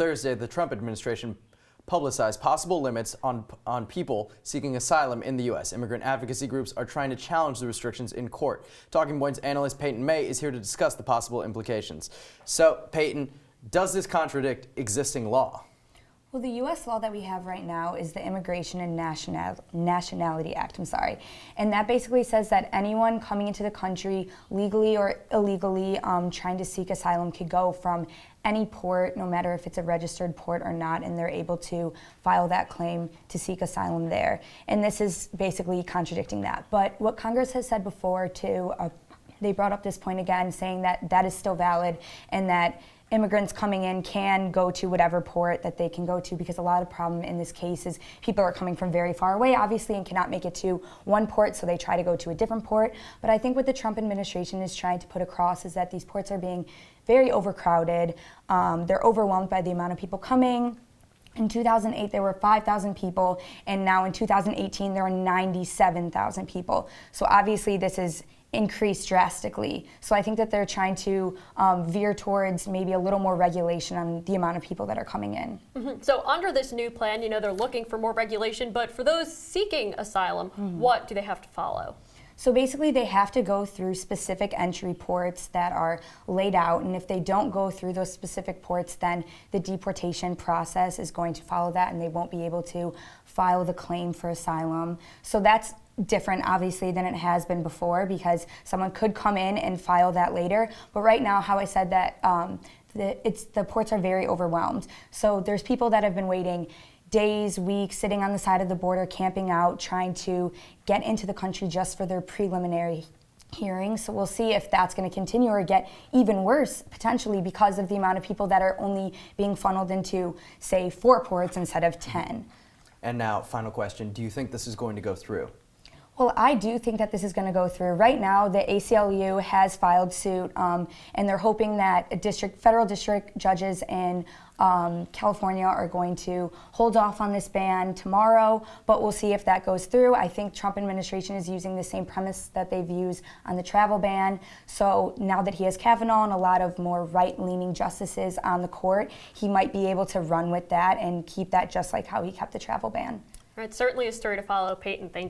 Thursday, the Trump administration publicized possible limits on people seeking asylum in the U.S. Immigrant advocacy groups are trying to challenge the restrictions in court. Talking Points analyst Payton May is here to discuss the possible implications. So, Payton, does this contradict existing law? Well, the U.S. law that we have right now is the Immigration and Nationality Act, and that basically says that anyone coming into the country legally or illegally trying to seek asylum could go from any port, no matter if it's a registered port or not, and they're able to file that claim to seek asylum there. And this is basically contradicting that. But what Congress has said before, too, they brought up this point again, saying that that is still valid and that immigrants coming in can go to whatever port that they can go to, because a lot of problem in this case is people are coming from very far away, obviously, and cannot make it to one port, so they try to go to a different port. But I think what the Trump administration is trying to put across is that these ports are being very overcrowded. They're overwhelmed by the amount of people coming. In 2008, there were 5,000 people, and now in 2018, there are 97,000 people. So obviously, this is increased drastically. So I think that they're trying to veer towards maybe a little more regulation on the amount of people that are coming in. Mm-hmm. So under this new plan, they're looking for more regulation, but for those seeking asylum, what do they have to follow? So basically, they have to go through specific entry ports that are laid out, and if they don't go through those specific ports, then the deportation process is going to follow that, and they won't be able to file the claim for asylum. So that's different, obviously, than it has been before, because someone could come in and file that later. But right now, how I said that, the ports are very overwhelmed. So there's people that have been waiting days, weeks, sitting on the side of the border, camping out, trying to get into the country just for their preliminary hearing. So we'll see if that's going to continue or get even worse, potentially, because of the amount of people that are only being funneled into, say, 4 ports instead of 10. And now, final question, do you think this is going to go through? Well, I do think that this is going to go through. Right now, the ACLU has filed suit, and they're hoping that federal district judges in California are going to hold off on this ban tomorrow, but we'll see if that goes through. I think Trump administration is using the same premise that they've used on the travel ban. So now that he has Kavanaugh and a lot of more right-leaning justices on the court, he might be able to run with that and keep that just like how he kept the travel ban. All right, certainly a story to follow. Payton, thank you.